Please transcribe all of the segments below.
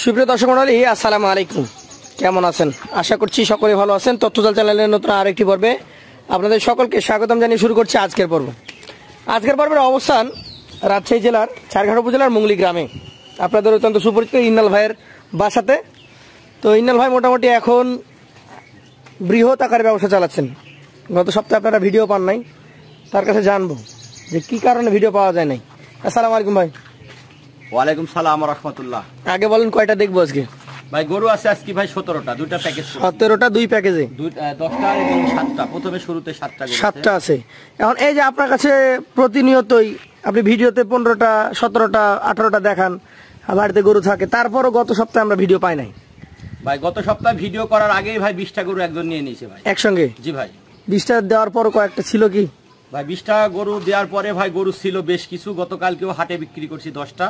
সুপ্রিয় দর্শক মণ্ডলী, আসসালামু আলাইকুম। কেমন আছেন? আশা করছি সকলে ভালো আছেন। তথ্যজাল চ্যানেলের নতুন আরেকটি পর্বে আপনাদের সকলকে স্বাগতম জানিয়ে শুরু করছি আজকের পর্ব। আজকের পর্বের অবস্থান রাজশাহী জেলার চারঘাট উপজেলার মুংলি গ্রামে, আপনাদের অত্যন্ত সুপরিচিত ইন্নাল ভাইয়ের বাসাতে। তো ইন্নাল ভাই মোটামুটি এখন বৃহৎ আকারে ব্যবসা চালাচ্ছেন। গত সপ্তাহে আপনারা ভিডিও পান নাই, তার কাছে জানবো যে কি কারণে ভিডিও পাওয়া যায় নাই। আসসালামু আলাইকুম ভাই। ওয়ালাইকুম সালাম ওয়া রাহমাতুল্লাহ। আগে বলেন কয়টা দেখবো আজকে? ভাই গরু আছে আজকে ভাই 17টা, দুইটা প্যাকেজ। 17টা দুই প্যাকেজে, 10টা এবং 7টা। প্রথমে শুরুতে 7টা গরু 7টা আছে। এখন এই যে আপনার কাছে প্রতিনিয়তই আপনি ভিডিওতে 15টা 17টা 18টা দেখান, বাড়িতে গরু থাকে, তারপরও গত সপ্তাহে আমরা ভিডিও পাই নাই। ভাই গত সপ্তাহে ভিডিও করার আগেই ভাই 20টা গরু একজন নিয়ে নিয়েছে ভাই একসঙ্গে। জি ভাই। 20টা দেওয়ার পরও কয়েকটা ছিল কি ভাই? 20টা গরু দেওয়ার পরে ভাই গরু ছিল বেশ কিছু। গতকালকেও হাটে বিক্রি করছি 10টা,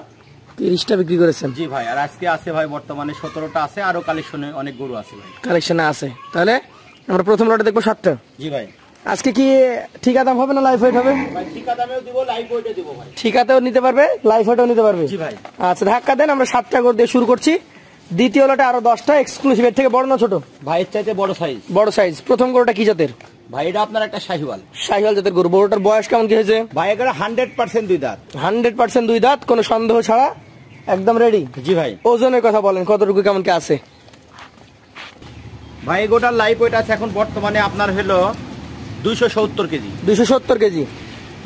30টা বিক্রি করেছেন। জি ভাই। আর আজকে আছে ভাই বর্তমানে 17টা আছে, আরো কালেকশনে অনেক গরু আছে ভাই। কালেকশনে আছে। তাহলে আমরা প্রথম লটে দেখবো 7টা। জি ভাই। আজকে কি ঠিকা দাম হবে না লাইফ ওয়েট হবে? ভাই ঠিকা দামেও দিব, লাইভ ওয়েটে দিব ভাই। ঠিকাতেও নিতে পারবে, লাইফ ওয়েটও নিতে পারবে। জি ভাই। আচ্ছা ধাক্কা দেন, আমরা 7টা গরু দিয়ে শুরু করছি। দ্বিতীয় লটে আরো 10টা এক্সক্লুসিভ। এর থেকে বড় না ছোট? ভাইয়ের চাইতে বড় সাইজ। বড় সাইজ। প্রথম গরুটা কি জাতের? ভাই এটা আপনার একটা শাহিওয়াল। শাহিওয়াল জাতের গরু। বড়টার বয়স কেমন কি হয়েছে? ভাই এটা 100% দুই দাঁত। 100% দুই দাঁত, কোনো সন্দেহ ছাড়া একদম রেডি। জি ভাই। ওজনের কথা বলেন, কতটুকু কেমন কি আছে? ভাই গোটার লাইভ ওয়েট আছে এখন বর্তমানে আপনার হলো 270 কেজি। 270 কেজি।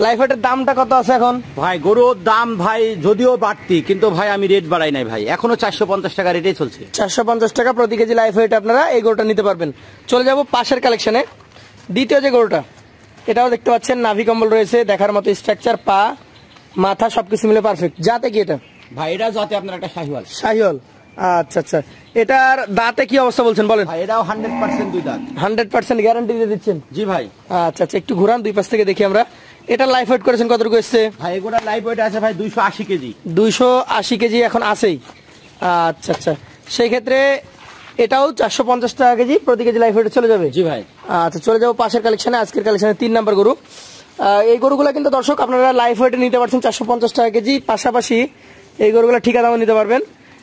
লাইফ ওয়েটের দামটা কত আছে এখন? ভাই গরুর দাম ভাই যদিও বাড়তি, কিন্তু ভাই আমি রেট বাড়াই নাই ভাই, এখনো 450 টাকা রেটেই চলছে। 450 টাকা প্রতি কেজি লাইফ ওয়েট আপনারা এই গরুটা নিতে পারবেন। চলে যাব পাশের কালেকশনে। দ্বিতীয় যে গরুটা, এটাও দেখতে পাচ্ছেন নাভি কম্বল রয়েছে, দেখার মতো স্ট্রাকচার, পা মাথা সবকিছু মিলে পারফেক্ট। যাতে কি এটা? ভাই এটা যাতে আপনার একটা শাহিওয়াল। শাহিওয়াল। আচ্ছা আচ্ছা, এটার দাঁতে কি অবস্থা বলছেন বলেন? ভাই এটাও 100% দুই দাঁত। 100% গ্যারান্টি দিয়ে দিচ্ছেন? জি ভাই। আচ্ছা আচ্ছা, একটু ঘুরান দুই পাশ থেকে দেখি আমরা। এটা লাইফ ওয়েট করেছেন কতটুকু এসছে? ভাই এগুলা লাইভ ওয়েট আছে ভাই 280 কেজি। 280 কেজি এখন আছেই। আচ্ছা আচ্ছা, সেই ক্ষেত্রে এটাও 450 টাকা কেজি প্রতি কেজি লাইফ ওয়েটে চলে যাবে। জি ভাই। আচ্ছা চলে যাবো পাশের কালেকশনে। আজকের কালেকশনে 3 নাম্বার গরু। এই গরুগুলো কিন্তু দর্শক আপনারা লাইফ ওয়েটে নিতে পারছেন 450 টাকা কেজি। পাশাপাশি এই গরুগুলো ঠিকা দামে নিতে পারবেন,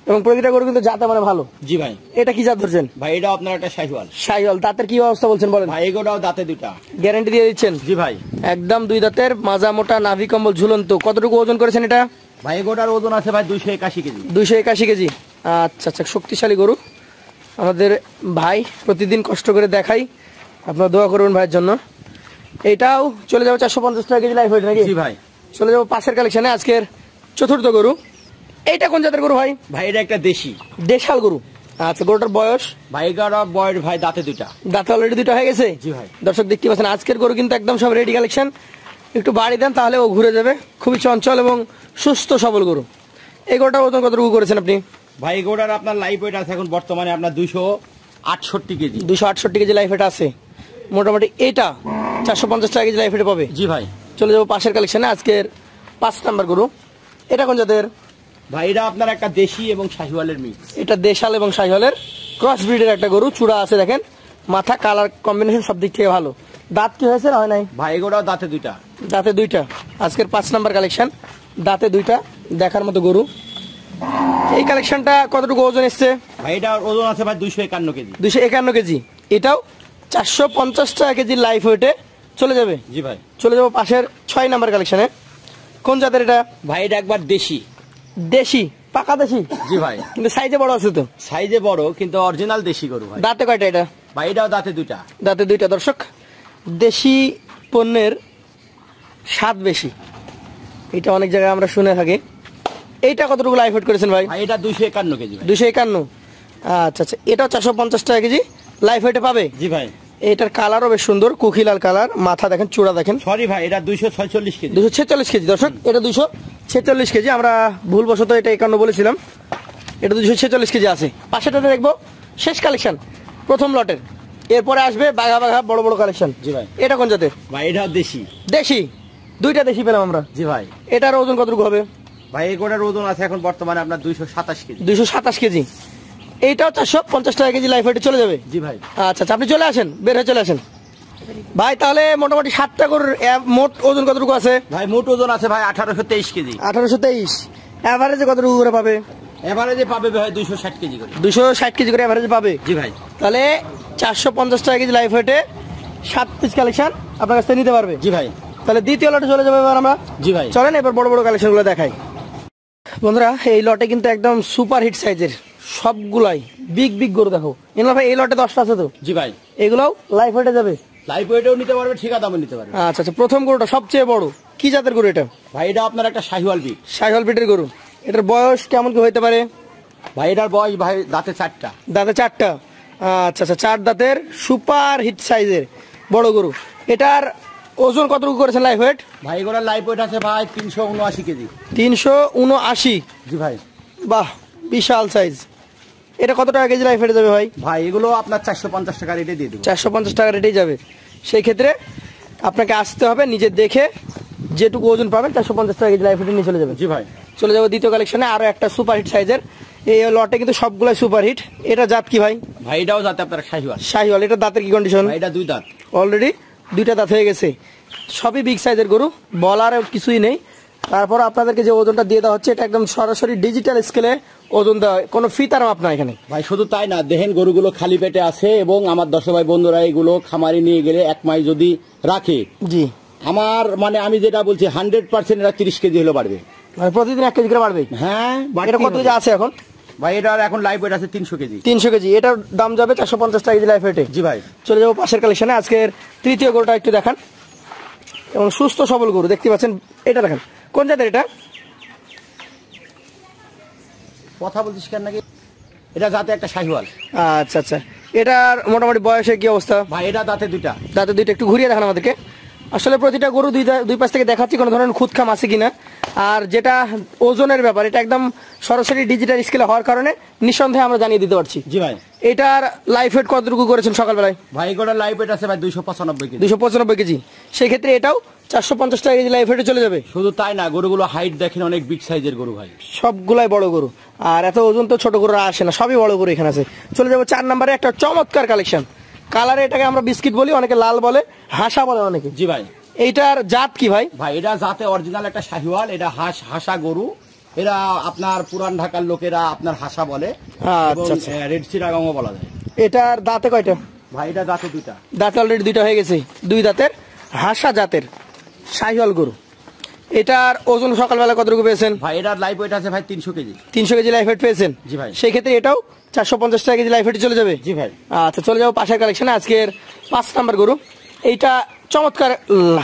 এবং প্রতিটা গরু কিন্তু জাতে মানে ভালো। জি ভাই। এটা কি জাত ধরছেন? ভাই এটা আপনার একটা শাহিওয়াল। শাহিওয়াল। দাঁতের কি অবস্থা বলছেন বলেন? ভাই এগুলাও দাঁতে দুইটা। গ্যারান্টি দিয়ে দিচ্ছেন? জি ভাই। একদম দুই দাঁতের, মাজা মোটা, নাভি কম্বল ঝুলন্ত। কতটুকু ওজন করেছেন এটা? ভাই এগুলার ওজন আছে ভাই 281 কেজি। 281 কেজি। আচ্ছা আচ্ছা, শক্তিশালী গরু। আমাদের ভাই প্রতিদিন কষ্ট করে দেখাই, আপনারা দোয়া করবেন ভাইয়ের জন্য। এইটাও চলে যাবো 450 টাকা কেজি লাইফ ওয়েট নাকি? জি ভাই। চলে যাবো পাশের কালেকশনে। আজকের চতুর্থ গরু। এইটা কোন জাতের গরু ভাই? ভাই এটা একটা দেশি। দেশাল গরু। আচ্ছা গরুটার বয়স? ভাই এগারো বয়স ভাই দাঁতে দুইটা। দাঁতে অলরেডি দুইটা হয়ে গেছে? জি ভাই। দর্শক দেখতে পাচ্ছেন আজকের গরু কিন্তু একদম সব রেডি কালেকশন। একটু বাড়ি দেন তাহলে ও ঘুরে যাবে। খুবই চঞ্চল এবং সুস্থ সবল গরু। এই গরুটার ওজন কতটুকু করেছেন আপনি? ভাই এগুলার আপনার লাইভ ওয়েট আছে এখন বর্তমানে আপনার 268 কেজি। 268 কেজি লাইফ ওয়েট আছে। মোটামুটি এটা 450 টাকা কেজি লাইফ ওয়েটে পাবে। জি ভাই। চলে যাবো পাশের কালেকশনে। আজকের 5 নাম্বার গরু। এটা কোন জাতের? ভাই এটা আপনার একটা দেশি এবং শাহিওয়ালের মিক্স। এটা দেশাল এবং শাহিওয়ালের ক্রস ব্রিডের একটা গরু। চূড়া আছে দেখেন, মাথা কালার কম্বিনেশন সব দিক থেকে ভালো। দাঁত কি হয়েছে না হয় নাই? ভাই এগুলাও দাঁতে দুইটা। দাঁতে দুইটা। আজকের 5 নাম্বার কালেকশন, দাঁতে দুইটা, দেখার মতো গরু। এই কালেকশনটা কতটুকু ওজন এসছে? ভাই এটার ওজন আছে ভাই 251 কেজি। 251 কেজি। এটাও 450 টাকা কেজি লাইফ ওয়েটে চলে যাবে। জি ভাই। চলে যাবো পাশের 6 নাম্বার কালেকশনে। কোন জাতের এটা? ভাই এটা একবার দেশি। দেশি, পাকা দেশি? জি ভাই। কিন্তু সাইজে বড় আছে তো? সাইজে বড় কিন্তু অরিজিনাল দেশি গরু ভাই। দাঁতে কয়টা এটা? ভাই এটাও দাঁতে দুইটা। দাঁতে দুইটা। দর্শক, দেশি পণ্যের স্বাদ বেশি, এটা অনেক জায়গায় আমরা শুনে থাকি। এইটা কতটুকু লাইফ ওয়েট করেছেন ভাই? ভাই এটা 251 কেজি। 251। আচ্ছা আচ্ছা, এটাও 450 টাকা কেজি লাইফ ওয়েটে পাবে। জি ভাই। এটার কালারও বেশ সুন্দর, কুখিলাল কালার। মাথা দেখেন, চূড়া দেখেন। সরি ভাই এটা 246 কেজি। 246 কেজি। দর্শক এটা 246 কেজি। আমরা ভুলবশত এটা 51 বলেছিলাম। এটা 246 কেজি আছে। পাশেটা দেখবো শেষ কালেকশন প্রথম লটের। এরপরে আসবে বাঘা বাঘা বড় বড় কালেকশন। জি ভাই। এটা কোন জাতের? ভাই এটাও দেশি। দেশি। দুইটা দেশি পেলাম আমরা। জি ভাই। এটার ওজন কতটুকু হবে? ভাই এগুলার ওজন আছে এখন বর্তমানে আপনার 227 কেজি। 227 কেজি। এইটাও 450 টাকা কেজি লাইফ ওয়েটে চলে যাবে। জি ভাই। আচ্ছা আচ্ছা, আপনি চলে আসেন, বের হয়ে চলে আসেন ভাই। তাহলে মোটামুটি 7টা গরুর মোট ওজন কতটুকু আছে? ভাই মোট ওজন আছে ভাই 1823 কেজি। 1823। এভারেজে কতটুকু করে পাবে? এভারেজে পাবে ভাই 260 কেজি করে। 260 কেজি করে এভারেজে পাবে। জি ভাই। তাহলে 450 টাকা কেজি লাইফ ওয়েটে 7 পিস কালেকশন আপনার কাছ থেকে নিতে পারবে। জি ভাই। তাহলে দ্বিতীয় লটে চলে যাবে এবার আমরা। জি ভাই। চলেন এবার বড় বড় কালেকশনগুলো দেখাই। বন্ধুরা এই লটে কিন্তু একদম সুপার হিট সাইজের সবগুলাই বিগ বিগ গরু দেখো। ইনলা ভাই এই লটে 10টা আছে তো? জি ভাই। এগুলোও লাইফ ওয়েটে যাবে? লাইফ ওয়েটেও নিতে পারবে, ঠিকা দামে নিতে পারবে। আচ্ছা আচ্ছা, প্রথম গরুটা সবচেয়ে বড়, কি জাতের গরু এটা? ভাই এটা আপনার একটা শাহিওয়াল বিট। শাহিওয়াল বিটের গরু। এটার বয়স কেমন কি হইতে পারে? ভাই এটার বয়স ভাই দাঁতে 4টা। দাঁতে 4টা? আচ্ছা আচ্ছা, 4 দাঁতের সুপার হিট সাইজের বড় গরু। এটার ওজন কতটুকু করেছেন লাইফ ওয়েট? ভাই এগুলোর লাইফ ওয়েট আছে ভাই 379 কেজি। 379? জি ভাই। বাহ, বিশাল সাইজ। এটা কত টাকা কেজি লাইফ ওয়েটে যাবে ভাই? ভাই এগুলো আপনার 450 টাকা রেটে দিয়ে দেবো। 450 টাকা রেটেই যাবে। সেই ক্ষেত্রে আপনাকে আসতে হবে, নিজে দেখে যেটুকু ওজন পাবেন 450 টাকা কেজি লাইফ ওয়েটে নিয়ে চলে যাবেন। জি ভাই। চলে যাবো দ্বিতীয় কালেকশনে, আরো একটা সুপার হিট সাইজের। এই লটে কিন্তু সবগুলাই সুপার হিট। এটা জাত কি ভাই? ভাই এটাও যাতে আপনার শাহিওয়াল। শাহিওয়াল। এটা দাঁতের কি কন্ডিশন? ভাই এটা 2 দাঁত। অলরেডি 2টা দাঁত হয়ে গেছে। সবই বিগ সাইজের গরু, বলার কিছুই নেই। তারপর আপনাদেরকে যে ওজনটা দিয়ে দেওয়া হচ্ছে এটা একদম সরাসরি ডিজিটাল স্কেলে ওজন দেওয়া হয়, কোনো ফিতার মাপ না এখানে। ভাই শুধু তাই না, দেখেন গরুগুলো খালি পেটে আছে এবং আমার দর্শক ভাই বন্ধুরা এগুলো খামারে নিয়ে গেলে 1 মাস যদি রাখে, জি আমার মানে আমি যেটা বলছি 100% এরা 30 কেজি হলো বাড়বে। মানে প্রতিদিন 1 কেজি করে বাড়বে? হ্যাঁ। এটা কত কেজি আছে এখন? ভাই এটার এখন লাইফ ওয়েট আছে 300 কেজি। 300 কেজি। এটার দাম যাবে 450 টাকা কেজি লাইফ ওয়েটে। জি ভাই। চলে যাবো পাশের কালেকশনে। আজকের তৃতীয় গরুটা একটু দেখান, এবং সুস্থ সবল গরু দেখতে পাচ্ছেন। এটা দেখেন, কোন জাতের এটা? কথা বলছিস কেন নাকি? এটা জাতে একটা শাহিওয়াল। আচ্ছা আচ্ছা, এটার মোটামুটি বয়সে কি অবস্থা? ভাই এটা দাঁতে 2টা। দাঁতে 2টা। একটু ঘুরিয়ে দেখান আমাদেরকে। আসলে প্রতিটা গরু দুই পাশ থেকে দেখাচ্ছি কোনো ধরনের খুদখাম আছে কিনা। আর যেটা ওজনের ব্যাপার, এটা একদম সরাসরি ডিজিটাল স্কেলে হওয়ার কারণে নিঃসন্দেহে আমরা জানিয়ে দিতে পারছি। জি ভাই। এটার লাইফ ওয়েট কতটুকু করেছেন সকালবেলায়? ভাই এগুলোর লাইফ ওয়েট আছে ভাই 295 কেজি। 295 কেজি। সেই ক্ষেত্রে এটাও 450 টাকা কেজি লাইফ ওয়েটে চলে যাবে। শুধু তাই না, গরুগুলো হাইট দেখেন অনেক বিগ সাইজের গরু ভাই। সবগুলাই বড় গরু, আর এত ওজন তো ছোট গরুরা আসে না, সবই বড় গরু এখানে আছে। চলে যাবো 4 নম্বরে, একটা চমৎকার কালেকশন। কালারে এটাকে আমরা বিস্কিট বলি, অনেকে লাল বলে, হাসা বলে অনেকে। জি ভাই। এইটার জাত কি ভাই? ভাই এটা জাতে অরিজিনাল একটা শাহিওয়াল। এটা হাসা গরু। এরা আপনার পুরান ঢাকার লোকেরা আপনার হাসা বলে, আচ্ছা আচ্ছা। রেড চিটাগাংও বলা যায়। এটার দাঁতে কয়টা? ভাই এটা দাঁতে 2টা। দাঁত অলরেডি 2টা হয়ে গেছে। 2 দাঁতের হাসা জাতের শাহিওয়াল গরু। এটার ওজন সকালবেলা কতটুকু পেয়েছেন? ভাই এটার লাইফ ওয়েট আছে ভাই 300 কেজি। 300 কেজি লাইফ ওয়েট পেয়েছেন? জি ভাই। সেই ক্ষেত্রে এটাও 450 টাকা কেজি লাইফ ওয়েটে চলে যাবে। জি ভাই। আচ্ছা, চলে যাবো পাশের কালেকশনে। আজকের 5 নাম্বার গরু। এইটা চমৎকার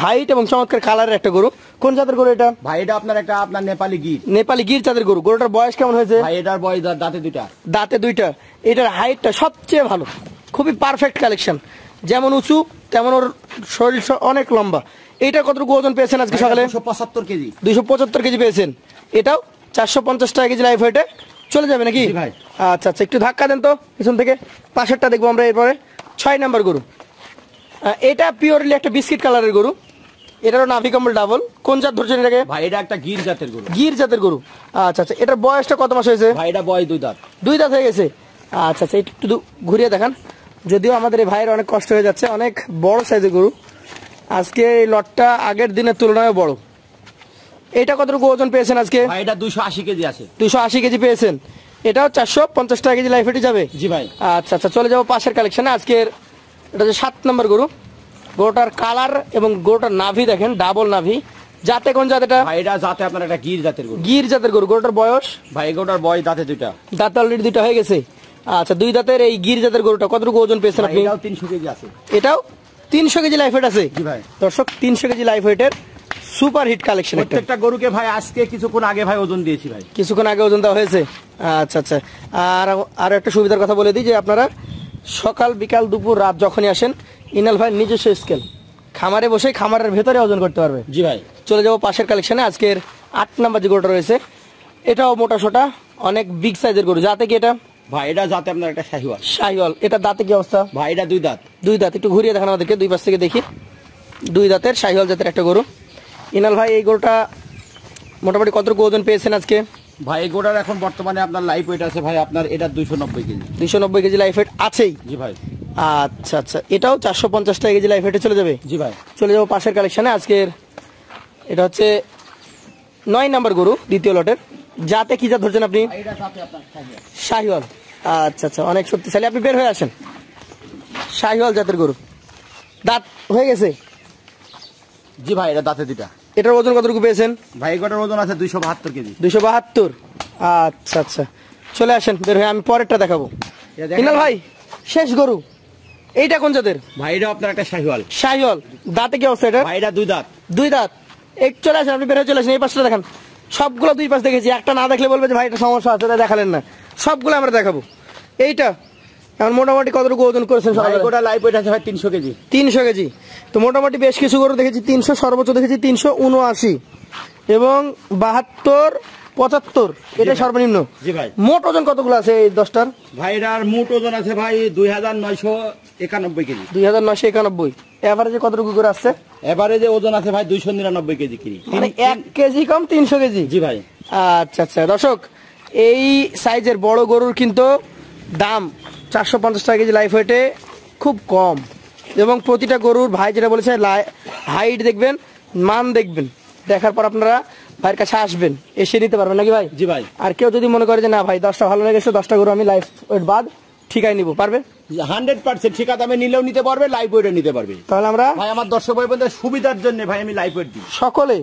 হাইট এবং চমৎকার কালারের একটা গরু। কোন জাতের গরু এটা? ভাই এটা আপনার একটা আপনার নেপালি গির। নেপালি গির জাতের গরু। গরুটার বয়স কেমন হয়েছে? ভাই এটার বয়স দাঁতে 2টা। দাঁতে 2টা। এটার হাইটটা সবচেয়ে ভালো, খুবই পারফেক্ট কালেকশন। যেমন উঁচু তেমন ওর শরীর অনেক লম্বা। এইটা কতটুকু ওজন পেয়েছেন আজকে সকালে? 275 কেজি। 275 কেজি পেয়েছেন। এটাও 450 টাকা কেজি লাইফ ওয়েটে চলে যাবে নাকি? জি ভাই। আচ্ছা আচ্ছা, একটু ধাক্কা দেন তো পিছন থেকে। পাশেরটা দেখবো আমরা এরপরে। 6 নাম্বার গরু। এটা পিওরলি একটা বিস্কিট কালারের গরু। এটারও নাভি কম্বল ডাবল। কোন জাত ধরছেন এটাকে? ভাই এটা একটা গির জাতের গরু। গির জাতের গরু। আচ্ছা আচ্ছা, এটার বয়সটা কত মাস হয়েছে? ভাই এটা বয়স 2 দাঁত। 2 দাঁত হয়ে গেছে। আচ্ছা আচ্ছা, একটু ঘুরিয়ে দেখান। যদিও আমাদের এই ভাইয়ের অনেক কষ্ট হয়ে যাচ্ছে, অনেক বড় সাইজের গরু। আজকে এই লটটা আগের দিনের তুলনায় বড়। এটা কতটুকু ওজন পেয়েছেন আজকে? ভাই এটা 280 কেজি আছে। 280 কেজি পেয়েছেন। এটাও 450 টাকা কেজি লাইফ ওয়েটে যাবে। জি ভাই। আচ্ছা আচ্ছা, চলে যাবো পাশের কালেকশনে। আজকের এটা হচ্ছে 7 নম্বর গরু। গরুটার কালার এবং গরুটার নাভি দেখেন, ডাবল নাভি। জাতে কোন জাত এটা? ভাই এটা জাতে আপনার একটা গির জাতের গরু। গির জাতের গরু। গরুটার বয়স? ভাই এগুলোর বয়স দাঁতে 2টা। দাঁত অলরেডি 2টা হয়ে গেছে। আচ্ছা, 2 দাঁতের এই গির জাতের গরুটা কতটুকু ওজন পেয়েছেন আপনি? এটাও 300 কেজি আছে। এটাও 300 কেজি লাইফ ওয়েট আছে। জি ভাই। দর্শক, 300 কেজি লাইফ ওয়েটের সুপার হিট কালেকশন। প্রত্যেকটা গরুকে ভাই আজকে কিছুক্ষণ আগে ভাই ওজন দিয়েছি ভাই। কিছুক্ষণ আগে ওজন দেওয়া হয়েছে। আচ্ছা আচ্ছা। আর একটা সুবিধার কথা বলে দিই যে আপনারা সকাল বিকাল দুপুর রাত যখনই আসেন, ইনাল ভাই নিজস্ব স্কেল খামারে বসে খামারের ভেতরে ওজন করতে পারবে। জি ভাই। চলে যাবো পাশের কালেকশনে। আজকের 8 নাম্বার যে গরুটা রয়েছে, এটাও মোটা সোটা অনেক বিগ সাইজের গরু। জাতে কি এটা? ভাই এটা জাতে আপনার একটা শাহিওয়াল। শাহিওয়াল। এটা দাঁতে কি অবস্থা? ভাই এটা 2 দাঁত। 2 দাঁত। একটু ঘুরিয়ে দেখান আমাদেরকে, 2 পাশ থেকে দেখি। 2 দাঁতের শাহিওয়াল জাতের একটা গরু। ইনাল ভাই এই গরুটা মোটামুটি কতটুকু ওজন পেয়েছেন আজকে? ভাই এই গরুটার এখন বর্তমানে আপনার লাইফ ওয়েট আছে ভাই আপনার এটা 290 কেজি। 290 কেজি লাইফ ওয়েট আছেই। জি ভাই। আচ্ছা আচ্ছা, এটাও 450 টাকা কেজি লাইফ ওয়েটে চলে যাবে। জি ভাই। চলে যাবো পাশের কালেকশনে। আজকের এটা হচ্ছে 9 নাম্বার গরু দ্বিতীয় লটের। জাতে কি জাত ধরছেন আপনি? এটা সাথে আপনার শাহিওয়াল। আচ্ছা আচ্ছা, অনেক শক্তিশালী। আপনি বের হয়ে আসেন। শাহিওয়াল জাতের গরু, দাঁত হয়ে গেছে। জি ভাই, এটা দাঁতে দুটা। এটার ওজন কতটুকু পেয়েছেন? ভাই এটার ওজন আছে 272 কেজি। 272। আচ্ছা আচ্ছা, চলে আসেন বের হয়ে, আমি পরেরটা দেখাবো। ইনাল ভাই, শেষ গরু এইটা কোন জাতের? ভাই এটা আপনার একটা শাহিওয়াল। শাহিওয়াল, দাঁতে কি অবস্থা এটা? ভাই এটা 2 দাঁত। 2 দাঁত। এক চলে আসেন, আপনি বের হয়ে চলে আসেন। এই পাশটা দেখান। সবগুলো 2 পাশ দেখেছি, একটা না দেখলে বলবে যে ভাই এটা সমস্যা আছে, তাই দেখালেন না। সবগুলো আমরা দেখাবো। এইটা এখন মোটামুটি কতটুকু ওজন করেছেন? ভাই গোটা লাইভ ওয়েট আছে ভাই 300 কেজি। 300 কেজি। তো মোটামুটি বেশ কিছু গরু দেখেছি 300, সর্বোচ্চ দেখেছি 379 এবং 72, 75, এটা সর্বনিম্ন। জি ভাই। মোট ওজন কতগুলো আছে এই 10টার? ভাই এটার মোট ওজন আছে ভাই 2991 কেজি। 2991। এভারেজে কতটুকু করে আসছে? এভারেজে ওজন আছে ভাই 299 কেজি কিরি, মানে 1 কেজি কম 300 কেজি। জি ভাই। আচ্ছা আচ্ছা দর্শক, এই সাইজের বড় গরুর কিন্তু দাম 450 টাকা কেজি লাইফ ওয়েটে, খুব কম। এবং প্রতিটা গরুর ভাই যেটা বলেছে হাইট দেখবেন, মান দেখবেন, দেখার পর আপনারা ভাইয়ের কাছে আসবেন, এসে নিতে পারবেন নাকি ভাই? জি ভাই। আর কেউ যদি মনে করে যে না ভাই 10টা ভালো লেগেছে, 10টা গরু আমি লাইফ ওয়েট বাদ ঠিকাই নিব, পারবে? 100% ঠিকা দামে নিলেও নিতে পারবে, লাইভ ওয়েটে নিতে পারবে। তাহলে আমরা ভাই আমার দর্শক ভাই বোনদের সুবিধার জন্য ভাই আমি লাইভ ওয়েট দিই। সকলে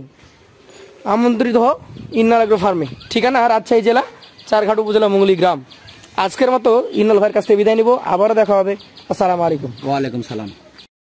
আমন্ত্রিত হোক ইন্নাল এগ্রো ফার্মে। ঠিকানা রাজশাহী জেলা চারঘাট উপজেলা মুঙ্গলি গ্রাম। আজকের মতো ইন্নাল ভাইয়ের কাছ থেকে বিদায় নিব, আবারও দেখা হবে। আসসালামু আলাইকুম। ওয়ালাইকুম সালাম।